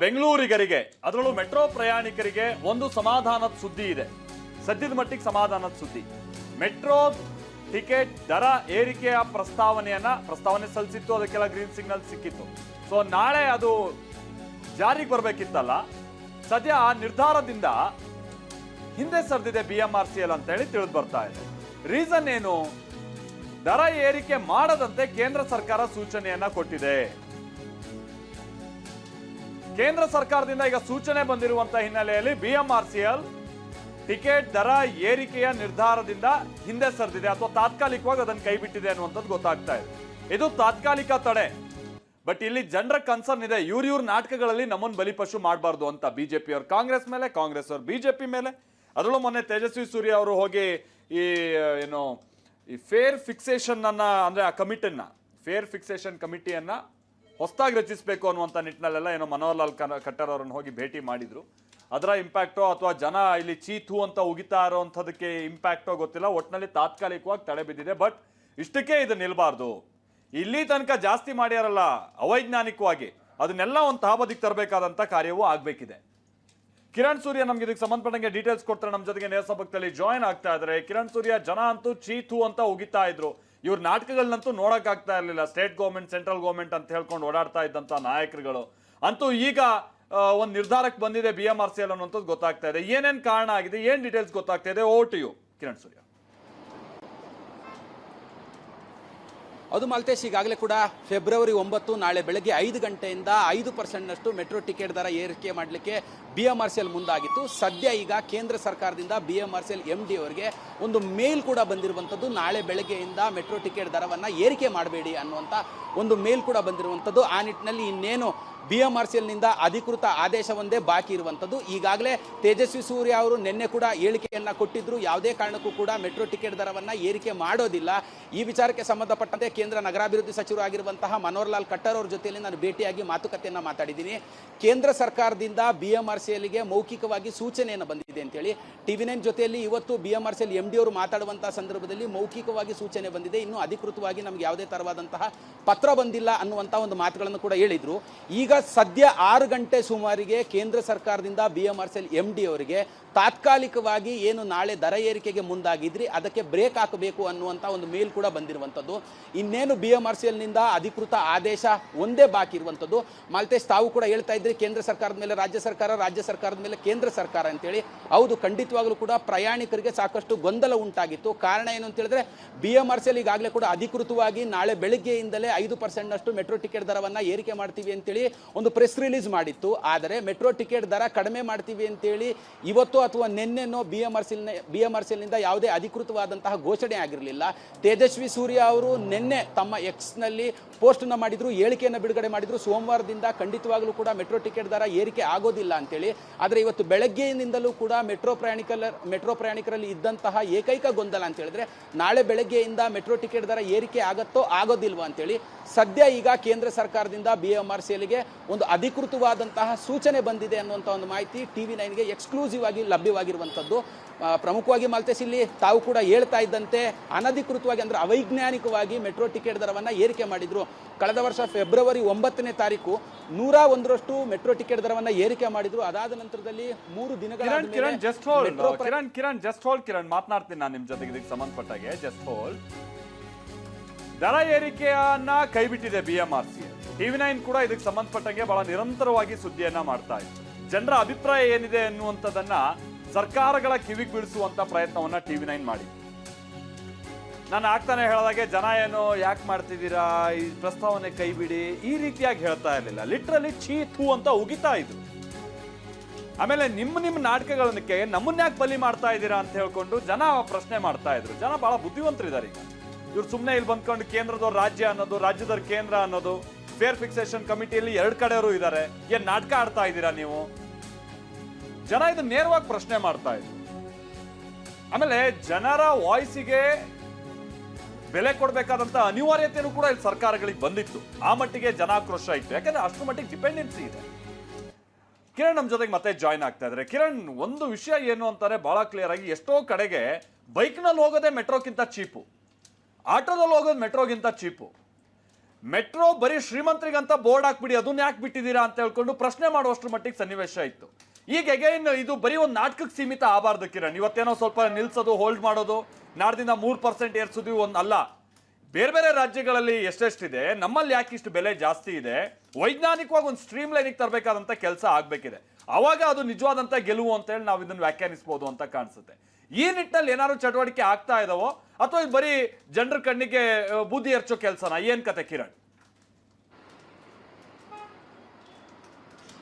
ಬೆಂಗಳೂರಿಗರಿಗೆ ಅದರಲ್ಲೂ ಮೆಟ್ರೋ ಪ್ರಯಾಣಿಕರಿಗೆ ಒಂದು ಸಮಾಧಾನದ ಸುದ್ದಿ ಇದೆ. ಸದ್ಯದ ಮಟ್ಟಿಗೆ ಸಮಾಧಾನದ ಸುದ್ದಿ. ಮೆಟ್ರೋ ಟಿಕೆಟ್ ದರ ಏರಿಕೆಯ ಪ್ರಸ್ತಾವನೆ ಸಲ್ಲಿಸಿತ್ತು, ಅದಕ್ಕೆಲ್ಲ ಗ್ರೀನ್ ಸಿಗ್ನಲ್ ಸಿಕ್ಕಿತ್ತು. ಸೊ ನಾಳೆ ಅದು ಜಾರಿಗೆ ಬರಬೇಕಿತ್ತಲ್ಲ, ಸದ್ಯ ಆ ನಿರ್ಧಾರದಿಂದ ಹಿಂದೆ ಸರಿದಿದೆ BMRCL ಅಂತ ಹೇಳಿ ತಿಳಿದು ಬರ್ತಾ ಇದೆ. ರೀಸನ್ ಏನು? ದರ ಏರಿಕೆ ಮಾಡದಂತೆ ಕೇಂದ್ರ ಸರ್ಕಾರ ಸೂಚನೆಯನ್ನ ಕೊಟ್ಟಿದೆ. ಕೇಂದ್ರ ಸರ್ಕಾರದಿಂದ ಈಗ ಸೂಚನೆ ಬಂದಿರುವಂತಹ ಹಿನ್ನೆಲೆಯಲ್ಲಿ BMRCL ಟಿಕೆಟ್ ದರ ಏರಿಕೆಯ ನಿರ್ಧಾರದಿಂದ ಹಿಂದೆ ಸರಿದಿದೆ ಅಥವಾ ತಾತ್ಕಾಲಿಕವಾಗಿ ಅದನ್ನು ಕೈಬಿಟ್ಟಿದೆ ಅನ್ನುವಂಥದ್ದು ಗೊತ್ತಾಗ್ತಾ ಇದೆ. ಇದು ತಾತ್ಕಾಲಿಕ ತಡೆ. ಬಟ್ ಇಲ್ಲಿ ಜನರ ಕನ್ಸರ್ನ್ ಇದೆ, ಇವ್ರ ನಾಟಕಗಳಲ್ಲಿ ನಮ್ಮನ್ನು ಬಲಿಪಶು ಮಾಡಬಾರ್ದು ಅಂತ. ಬಿಜೆಪಿ ಅವರು ಕಾಂಗ್ರೆಸ್ ಮೇಲೆ, ಕಾಂಗ್ರೆಸ್ ಅವರು ಬಿಜೆಪಿ ಮೇಲೆ. ಅದರಲ್ಲೂ ಮೊನ್ನೆ ತೇಜಸ್ವಿ ಸೂರ್ಯ ಅವರು ಹೋಗಿ ಈ ಫೇರ್ ಫಿಕ್ಸೇಷನ್ ಅನ್ನ, ಅಂದ್ರೆ ಆ ಕಮಿಟಿಯನ್ನ, ಫೇರ್ ಫಿಕ್ಸೇಷನ್ ಕಮಿಟಿಯನ್ನ ಹೊಸದಾಗಿ ರಚಿಸಬೇಕು ಅನ್ನುವಂಥ ನಿಟ್ಟಿನಲ್ಲೆಲ್ಲ ಮನೋಹರ್ ಖಟ್ಟರ್ ಅವರನ್ನು ಹೋಗಿ ಭೇಟಿ ಮಾಡಿದ್ರು. ಅದರ ಇಂಪ್ಯಾಕ್ಟೋ ಅಥವಾ ಜನ ಇಲ್ಲಿ ಚೀತು ಅಂತ ಉಗಿತಾ ಇರೋಂಥದಕ್ಕೆ ಇಂಪ್ಯಾಕ್ಟೋ ಗೊತ್ತಿಲ್ಲ. ಒಟ್ಟಿನಲ್ಲಿ ತಾತ್ಕಾಲಿಕವಾಗಿ ತಡೆ ಬಿದ್ದಿದೆ. ಬಟ್ ಇಷ್ಟಕ್ಕೆ ಇದು ನಿಲ್ಬಾರ್ದು. ಇಲ್ಲಿ ತನಕ ಜಾಸ್ತಿ ಮಾಡ್ಯಾರಲ್ಲ ಅವೈಜ್ಞಾನಿಕವಾಗಿ, ಅದನ್ನೆಲ್ಲ ಒಂದು ತಹಬದಿಗೆ ತರಬೇಕಾದಂಥ ಕಾರ್ಯವೂ ಆಗಬೇಕಿದೆ. ಕಿರಣ್ ಸೂರ್ಯ ನಮ್ಗೆ ಇದಕ್ಕೆ ಸಂಬಂಧಪಟ್ಟಂಗೆ ಡೀಟೇಲ್ಸ್ ಕೊಡ್ತಾರೆ. ನಮ್ಮ ಜೊತೆಗೆ ನೇರ ಸಂಪರ್ಕದಲ್ಲಿ ಜಾಯಿನ್ ಆಗ್ತಾ ಇದ್ದಾರೆ. ಕಿರಣ್ ಸೂರ್ಯ, ಜನ ಅಂತೂ ಚೀತು ಅಂತ ಉಗಿತಾ ಇದ್ರು. ಇವ್ರ ನಾಟಕಗಳನ್ನಂತೂ ನೋಡಕ್ ಆಗ್ತಾ ಇರಲಿಲ್ಲ. ಸ್ಟೇಟ್ ಗೌರ್ಮೆಂಟ್, ಸೆಂಟ್ರಲ್ ಗೌರ್ಮೆಂಟ್ ಅಂತ ಹೇಳ್ಕೊಂಡು ಓಡಾಡ್ತಾ ಇದ್ದಂತ ನಾಯಕರುಗಳು ಅಂತೂ ಈಗ ಒಂದು ನಿರ್ಧಾರಕ್ಕೆ ಬಂದಿದೆ BMRCL ಅನ್ನುವಂಥದ್ದು ಗೊತ್ತಾಗ್ತಾ ಇದೆ. ಏನೇನ್ ಕಾರಣ ಆಗಿದೆ, ಏನ್ ಡೀಟೇಲ್ಸ್ ಗೊತ್ತಾಗ್ತಾ ಇದೆ? ಓವರ್ ಟು ಯು ಕಿರಣ್ ಸೂರ್ಯ. ಅದು ಮಾಲ್ತೇಶ್, ಈಗಾಗಲೇ ಕೂಡ ಫೆಬ್ರವರಿ 9 ನಾಳೆ ಬೆಳಗ್ಗೆ 5 ಗಂಟೆಯಿಂದ 5% ಮೆಟ್ರೋ ಟಿಕೆಟ್ ದರ ಏರಿಕೆ ಮಾಡಲಿಕ್ಕೆ BMRCL ಮುಂದಾಗಿತ್ತು. ಸದ್ಯ ಈಗ ಕೇಂದ್ರ ಸರ್ಕಾರದಿಂದ BMRCL MD ಅವರಿಗೆ ಒಂದು ಮೇಲ್ ಕೂಡ ಬಂದಿರುವಂಥದ್ದು. ನಾಳೆ ಬೆಳಗ್ಗೆಯಿಂದ ಮೆಟ್ರೋ ಟಿಕೆಟ್ ದರವನ್ನು ಏರಿಕೆ ಮಾಡಬೇಡಿ ಅನ್ನುವಂಥ ಒಂದು ಮೇಲ್ ಕೂಡ ಬಂದಿರುವಂಥದ್ದು. ಆ ನಿಟ್ಟಿನಲ್ಲಿ ಇನ್ನೇನು BMRCLನಿಂದ ಅಧಿಕೃತ ಆದೇಶವೊಂದೇ ಬಾಕಿ ಇರುವಂಥದ್ದು. ಈಗಾಗಲೇ ತೇಜಸ್ವಿ ಸೂರ್ಯ ಅವರು ನಿನ್ನೆ ಕೂಡ ಹೇಳಿಕೆಯನ್ನು ಕೊಟ್ಟಿದ್ರು, ಯಾವುದೇ ಕಾರಣಕ್ಕೂ ಕೂಡ ಮೆಟ್ರೋ ಟಿಕೆಟ್ ದರವನ್ನು ಏರಿಕೆ ಮಾಡೋದಿಲ್ಲ. ಈ ವಿಚಾರಕ್ಕೆ ಸಂಬಂಧಪಟ್ಟಂತೆ ಕೇಂದ್ರ ನಗರಾಭಿವೃದ್ಧಿ ಸಚಿವರು ಆಗಿರುವಂತಹ ಮನೋಹರ್ ಖಟ್ಟರ್ ಅವರ ಜೊತೆಯಲ್ಲಿ ನಾನು ಭೇಟಿಯಾಗಿ ಮಾತುಕತೆಯನ್ನು ಮಾತಾಡಿದ್ದೀನಿ. ಕೇಂದ್ರ ಸರ್ಕಾರದಿಂದ BMRCLಗೆ ಮೌಖಿಕವಾಗಿ ಸೂಚನೆಯನ್ನು ಬಂದಿದೆ ಅಂತೇಳಿ TV9 ಜೊತೆಯಲ್ಲಿ ಇವತ್ತು BMRCL MD ಅವರು ಮಾತಾಡುವಂತಹ ಸಂದರ್ಭದಲ್ಲಿ ಮೌಖಿಕವಾಗಿ ಸೂಚನೆ ಬಂದಿದೆ, ಇನ್ನು ಅಧಿಕೃತವಾಗಿ ನಮಗೆ ಯಾವುದೇ ತರವಾದಂತಹ ಪತ್ರ ಬಂದಿಲ್ಲ ಅನ್ನುವಂಥ ಒಂದು ಮಾತುಗಳನ್ನು ಕೂಡ ಹೇಳಿದ್ರು. ಈಗ ಸದ್ಯ 6 ಗಂಟೆ ಸುಮಾರಿಗೆ ಕೇಂದ್ರ ಸರ್ಕಾರದಿಂದ BMRCL MD ಅವರಿಗೆ ತಾತ್ಕಾಲಿಕವಾಗಿ ಏನು ನಾಳೆ ದರ ಏರಿಕೆಗೆ ಮುಂದಾಗಿದ್ರಿ ಅದಕ್ಕೆ ಬ್ರೇಕ್ ಹಾಕಬೇಕು ಅನ್ನುವಂಥ ಒಂದು ಮೇಲ್ ಕೂಡ ಬಂದಿರುವಂಥದ್ದು. ಇನ್ನೇನು BMRCLನಿಂದ ಅಧಿಕೃತ ಆದೇಶ ಒಂದೇ ಬಾಕಿ ಇರುವಂಥದ್ದು. ಮಾಲ್ತೇಶ್, ತಾವು ಕೂಡ ಹೇಳ್ತಾ ಇದ್ರಿ ಕೇಂದ್ರ ಸರ್ಕಾರದ ಮೇಲೆ ರಾಜ್ಯ ಸರ್ಕಾರ, ರಾಜ್ಯ ಸರ್ಕಾರದ ಮೇಲೆ ಕೇಂದ್ರ ಸರ್ಕಾರ ಅಂತೇಳಿ. ಹೌದು, ಖಂಡಿತವಾಗ್ಲೂ ಕೂಡ ಪ್ರಯಾಣಿಕರಿಗೆ ಸಾಕಷ್ಟು ಗೊಂದಲ ಉಂಟಾಗಿತ್ತು. ಕಾರಣ ಏನು ಅಂತ ಹೇಳಿದ್ರೆ BMRCL ಈಗಾಗಲೇ ಕೂಡ ಅಧಿಕೃತವಾಗಿ ನಾಳೆ ಬೆಳಗ್ಗೆಯಿಂದಲೇ 5% ಮೆಟ್ರೋ ಟಿಕೆಟ್ ದರವನ್ನು ಏರಿಕೆ ಮಾಡ್ತೀವಿ ಅಂತೇಳಿ ಒಂದು ಪ್ರೆಸ್ ರಿಲೀಸ್ ಮಾಡಿತ್ತು. ಆದರೆ ಮೆಟ್ರೋ ಟಿಕೆಟ್ ದರ ಕಡಿಮೆ ಮಾಡ್ತೀವಿ ಅಂತೇಳಿ ಇವತ್ತು ಅಥವಾ ನಿನ್ನೆನೋ BMRCLನಿಂದ ಯಾವುದೇ ಅಧಿಕೃತವಾದಂತಹ ಘೋಷಣೆ ಆಗಿರಲಿಲ್ಲ. ತೇಜಸ್ವಿ ಸೂರ್ಯ ಅವರು ನಿನ್ನೆ ತಮ್ಮ ಎಕ್ಸ್ನಲ್ಲಿ ಪೋಸ್ಟ್ನ ಮಾಡಿದ್ರು, ಹೇಳಿಕೆಯನ್ನು ಬಿಡುಗಡೆ ಮಾಡಿದ್ರು, ಸೋಮವಾರದಿಂದ ಖಂಡಿತವಾಗಲೂ ಕೂಡ ಮೆಟ್ರೋ ಟಿಕೆಟ್ ದರ ಏರಿಕೆ ಆಗೋದಿಲ್ಲ ಅಂತೇಳಿ. ಆದರೆ ಇವತ್ತು ಬೆಳಗ್ಗೆಯಿಂದಲೂ ಕೂಡ ಮೆಟ್ರೋ ಪ್ರಯಾಣಿಕರಲ್ಲಿ ಇದ್ದಂತಹ ಏಕೈಕ ಗೊಂದಲ ಅಂತ ಹೇಳಿದ್ರೆ ನಾಳೆ ಬೆಳಗ್ಗೆಯಿಂದ ಮೆಟ್ರೋ ಟಿಕೆಟ್ ದರ ಏರಿಕೆ ಆಗತ್ತೋ ಆಗೋದಿಲ್ವಾ ಅಂತೇಳಿ. ಸದ್ಯ ಈಗ ಕೇಂದ್ರ ಸರ್ಕಾರದಿಂದ BMRCLಗೆ ಒಂದು ಅಧಿಕೃತವಾದಂತಹ ಸೂಚನೆ ಬಂದಿದೆ ಅನ್ನುವಂಥ ಒಂದು ಮಾಹಿತಿ TV9ಗೆ ಎಕ್ಸ್ಕ್ಲೂಸಿವ್ ಆಗಿ ಲಭ್ಯವಾಗಿರುವಂಥದ್ದು. ಪ್ರಮುಖವಾಗಿ ಮಾಲ್ತೇಶ್, ಇಲ್ಲಿ ತಾವು ಕೂಡ ಹೇಳ್ತಾ ಇದ್ದಂತೆ ಅನಧಿಕೃತವಾಗಿ ಅಂದ್ರೆ ಅವೈಜ್ಞಾನಿಕವಾಗಿ ಮೆಟ್ರೋ ಟಿಕೆಟ್ ದರವನ್ನು ಏರಿಕೆ ಮಾಡಿದ್ರು. ಕಳೆದ ವರ್ಷ ಫೆಬ್ರವರಿ 9ನೇ ತಾರೀಕು 101ರಷ್ಟು ಮೆಟ್ರೋ ಟಿಕೆಟ್ ದರವನ್ನು ಏರಿಕೆ ಮಾಡಿದ್ರು. ಅದಾದ ನಂತರದಲ್ಲಿ 3 ದಿನಗಳ ಕಿರಣ್ ಮಾತನಾಡ್ತೀನಿ ನಾನು ನಿಮ್ಮ ಜೊತೆಗೆ ಇದಕ್ಕೆ ಸಂಬಂಧಪಟ್ಟಾಗೆ. Just hold. ದರ ಏರಿಕೆಯನ್ನ ಕೈಬಿಟ್ಟಿದೆ BMRCL. TV9 ಕೂಡ ಇದಕ್ಕೆ ಸಂಬಂಧಪಟ್ಟಂಗೆ ಬಹಳ ನಿರಂತರವಾಗಿ ಸುದ್ದಿಯನ್ನ ಮಾಡ್ತಾ ಇತ್ತು. ಜನರ ಅಭಿಪ್ರಾಯ ಏನಿದೆ ಅನ್ನುವಂಥದ್ದನ್ನ ಸರ್ಕಾರಗಳ ಕಿವಿಗೆ ಬೀಳಿಸುವಂತ ಪ್ರಯತ್ನವನ್ನ TV9 ಮಾಡಿ. ನಾನು ಆಗ್ತಾನೆ ಹೇಳಿದಾಗೆ ಜನ ಏನು ಯಾಕೆ ಮಾಡ್ತಿದ್ದೀರಾ, ಈ ಪ್ರಸ್ತಾವನೆ ಕೈ ಬಿಡಿ, ಈ ರೀತಿಯಾಗಿ ಹೇಳ್ತಾ ಇರಲಿಲ್ಲ. ಲಿಟ್ರಲಿ ಚೀತು ಅಂತ ಉಗಿತಾ ಇದ್ರು. ಆಮೇಲೆ ನಿಮ್ಮ ನಾಟಕಗಳನ್ನಕ್ಕೆ ನಮ್ಮನ್ನ ಯಾಕೆ ಬಲಿ ಮಾಡ್ತಾ ಇದ್ದೀರಾ ಅಂತ ಹೇಳ್ಕೊಂಡು ಜನ ಪ್ರಶ್ನೆ ಮಾಡ್ತಾ ಇದ್ರು. ಜನ ಬಹಳ ಬುದ್ಧಿವಂತರಿದ್ದಾರೆ. ಈಗ ಇವ್ರು ಸುಮ್ಮನೆ ಇಲ್ಲಿ ಬಂದ್ಕೊಂಡು ಕೇಂದ್ರದವ್ರು ರಾಜ್ಯ ಅನ್ನೋದು, ರಾಜ್ಯದವ್ರ ಕೇಂದ್ರ ಅನ್ನೋದು, ಫೇರ್ ಫಿಕ್ಸೇಷನ್ ಕಮಿಟಿಯಲ್ಲಿ 2 ಕಡೆಯವರು ಇದ್ದಾರೆ. ಏನ್ ನಾಟಕ ಆಡ್ತಾ ಇದ್ದೀರಾ ನೀವು? ಜನ ಇದನ್ನ ನೇರವಾಗಿ ಪ್ರಶ್ನೆ ಮಾಡ್ತಾ ಇದ್ರು. ಆಮೇಲೆ ಜನರ ವಾಯ್ಸಿಗೆ ಬೆಲೆ ಕೊಡಬೇಕಾದಂತ ಅನಿವಾರ್ಯತೆಯೂ ಕೂಡ ಇಲ್ಲಿ ಸರ್ಕಾರಗಳಿಗೆ ಬಂದಿತ್ತು. ಆ ಮಟ್ಟಿಗೆ ಜನಾಕ್ರೋಶ ಇತ್ತು, ಯಾಕಂದ್ರೆ ಅಷ್ಟು ಮಟ್ಟಿಗೆ ಡಿಪೆಂಡೆನ್ಸಿ ಇದೆ. ಕಿರಣ್ ನಮ್ಮ ಜೊತೆಗೆ ಮತ್ತೆ ಜಾಯ್ನ್ ಆಗ್ತಾ ಇದ್ದಾರೆ. ಕಿರಣ್, ಒಂದು ವಿಷಯ ಏನು ಅಂತಾರೆ ಬಹಳ ಕ್ಲಿಯರ್ ಆಗಿ, ಎಷ್ಟೋ ಕಡೆಗೆ ಬೈಕ್ನಲ್ಲಿ ಹೋಗೋದೇ ಮೆಟ್ರೋಕ್ಕಿಂತ ಚೀಪು, ಆಟೋದಲ್ಲಿ ಹೋಗೋದು ಮೆಟ್ರೋಗಿಂತ ಚೀಪು. ಮೆಟ್ರೋ ಬರೀ ಶ್ರೀಮಂತರಿಗಂತ ಬೋರ್ಡ್ ಹಾಕ್ಬಿಡಿ, ಅದನ್ನ ಯಾಕೆ ಬಿಟ್ಟಿದ್ದೀರಾ ಅಂತ ಹೇಳ್ಕೊಂಡು ಪ್ರಶ್ನೆ ಮಾಡುವಷ್ಟು ಮಟ್ಟಿಗೆ ಸನ್ನಿವೇಶ ಇತ್ತು. ಈಗ ಅಗೈನ್ ಇದು ಬರೀ ಒಂದು ನಾಟಕಕ್ಕೆ ಸೀಮಿತ ಆಗಬಾರ್ದು ಕಿರಣ್. ಇವತ್ತೇನೋ ಸ್ವಲ್ಪ ನಿಲ್ಸೋದು, ಹೋಲ್ಡ್ ಮಾಡೋದು, ನಾಡ್ದಿಂದ 3% ಏರ್ಸೋದು ಒಂದು ಅಲ್ಲ. ಬೇರೆ ಬೇರೆ ರಾಜ್ಯಗಳಲ್ಲಿ ಎಷ್ಟೆಷ್ಟಿದೆ, ನಮ್ಮಲ್ಲಿ ಯಾಕೆ ಇಷ್ಟು ಬೆಲೆ ಜಾಸ್ತಿ ಇದೆ, ವೈಜ್ಞಾನಿಕವಾಗಿ ಒಂದು ಸ್ಟ್ರೀಮ್ ಲೈನಿಗೆ ತರಬೇಕಾದಂತ ಕೆಲಸ ಆಗ್ಬೇಕಿದೆ. ಅವಾಗ ಅದು ನಿಜವಾದಂತ ಗೆಲುವು ಅಂತ ಹೇಳಿ ನಾವು ಇದನ್ನು ವ್ಯಾಖ್ಯಾನಿಸಬಹುದು ಅಂತ ಕಾಣಿಸುತ್ತೆ. ಈ ನಿಟ್ಟಿನಲ್ಲಿ ಏನಾದ್ರು ಚಟುವಟಿಕೆ ಆಗ್ತಾ ಇದಾವೋ ಅಥವಾ ಇದು ಬರೀ ಜನರ ಕಣ್ಣಿಗೆ ಬೂದಿ ಎರಚೋ ಕೆಲಸನ, ಏನ್ ಕತೆ ಕಿರಣ್?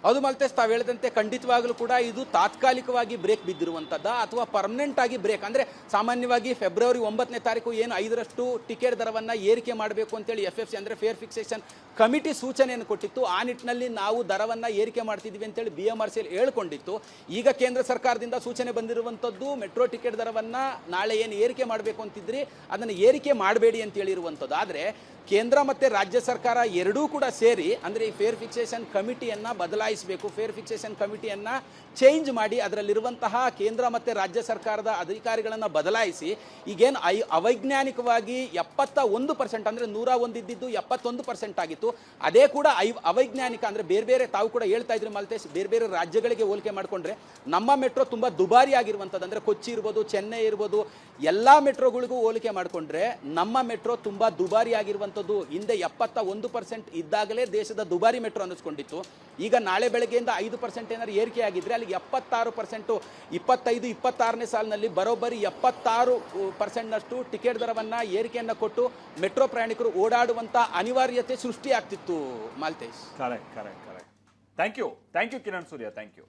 ಅದು ಮಲ್ತೇಶ್ ತಾವು ಹೇಳಿದಂತೆ ಖಂಡಿತವಾಗಲೂ ಕೂಡ ಇದು ತಾತ್ಕಾಲಿಕವಾಗಿ ಬ್ರೇಕ್ ಬಿದ್ದಿರುವಂಥದ್ದ ಅಥವಾ ಪರ್ಮನೆಂಟ್ ಆಗಿ ಬ್ರೇಕ್ ಅಂದರೆ ಸಾಮಾನ್ಯವಾಗಿ ಫೆಬ್ರವರಿ 9ನೇ ತಾರೀಕು ಏನು 5ರಷ್ಟು ಟಿಕೆಟ್ ದರವನ್ನು ಏರಿಕೆ ಮಾಡಬೇಕು ಅಂತೇಳಿ FFC ಅಂದರೆ ಫೇರ್ ಫಿಕ್ಸೇಷನ್ ಕಮಿಟಿ ಸೂಚನೆಯನ್ನು ಕೊಟ್ಟಿತ್ತು. ಆ ನಿಟ್ಟಿನಲ್ಲಿ ನಾವು ದರವನ್ನು ಏರಿಕೆ ಮಾಡ್ತಿದ್ದೀವಿ ಅಂತೇಳಿ BMRCL ಹೇಳ್ಕೊಂಡಿತ್ತು. ಈಗ ಕೇಂದ್ರ ಸರ್ಕಾರದಿಂದ ಸೂಚನೆ ಬಂದಿರುವಂಥದ್ದು ಮೆಟ್ರೋ ಟಿಕೆಟ್ ದರವನ್ನು ನಾಳೆ ಏನು ಏರಿಕೆ ಮಾಡಬೇಕು ಅಂತಿದ್ರಿ ಅದನ್ನು ಏರಿಕೆ ಮಾಡಬೇಡಿ ಅಂತ ಹೇಳಿರುವಂಥದ್ದು. ಆದರೆ ಕೇಂದ್ರ ಮತ್ತು ರಾಜ್ಯ ಸರ್ಕಾರ ಎರಡೂ ಕೂಡ ಸೇರಿ ಅಂದರೆ ಈ ಫೇರ್ ಫಿಕ್ಸೇಷನ್ ಕಮಿಟಿಯನ್ನು ಬದಲಾಯಿಸಬೇಕು, ಫೇರ್ ಫಿಕ್ಸೇಷನ್ ಕಮಿಟಿಯನ್ನು ಚೇಂಜ್ ಮಾಡಿ ಅದರಲ್ಲಿರುವಂತಹ ಕೇಂದ್ರ ಮತ್ತು ರಾಜ್ಯ ಸರ್ಕಾರದ ಅಧಿಕಾರಿಗಳನ್ನು ಬದಲಾಯಿಸಿ ಈಗೇನು ಅವೈಜ್ಞಾನಿಕವಾಗಿ 71% ಅಂದರೆ 101 ಇದ್ದಿದ್ದು 71% ಆಗಿತ್ತು. ಅದೇ ಕೂಡ ಅವೈಜ್ಞಾನಿಕ ಅಂದರೆ ಬೇರೆ ಬೇರೆ ತಾವು ಕೂಡ ಹೇಳ್ತಾ ಇದ್ರಿ ಮಲ್ತೇಶ್, ಬೇರೆ ಬೇರೆ ರಾಜ್ಯಗಳಿಗೆ ಹೋಲಿಕೆ ಮಾಡಿಕೊಂಡ್ರೆ ನಮ್ಮ ಮೆಟ್ರೋ ತುಂಬ ದುಬಾರಿ ಆಗಿರುವಂಥದ್ದು. ಅಂದರೆ ಕೊಚ್ಚಿ ಇರ್ಬೋದು, ಚೆನ್ನೈ ಇರ್ಬೋದು, ಎಲ್ಲ ಮೆಟ್ರೋಗಳಿಗೂ ಹೋಲಿಕೆ ಮಾಡಿಕೊಂಡ್ರೆ ನಮ್ಮ ಮೆಟ್ರೋ ತುಂಬ ದುಬಾರಿ ಆಗಿರುವಂಥದ್ದು. ಹಿಂದೆ 71% ಇದ್ದಾಗಲೇ ದೇಶದ ದುಬಾರಿ ಮೆಟ್ರೋ ಅನ್ನಿಸ್ಕೊಂಡಿತ್ತು. ಈಗ ನಾಳೆ ಬೆಳಗ್ಗೆಯಿಂದ 5% ಏನಾದ್ರು ಏರಿಕೆ ಆಗಿದ್ರೆ ಅಲ್ಲಿ 76%, 25-26ನೇ ಸಾಲಿನಲ್ಲಿ ಬರೋಬ್ಬರಿ 76%ನಷ್ಟು ಟಿಕೆಟ್ ದರವನ್ನು ಏರಿಕೆಯನ್ನು ಕೊಟ್ಟು ಮೆಟ್ರೋ ಪ್ರಯಾಣಿಕರು ಓಡಾಡುವಂಥ ಅನಿವಾರ್ಯತೆ ಸೃಷ್ಟಿಯಾಗ್ತಿತ್ತು Malatesh. Correct. Thank you Kiran Surya, thank you.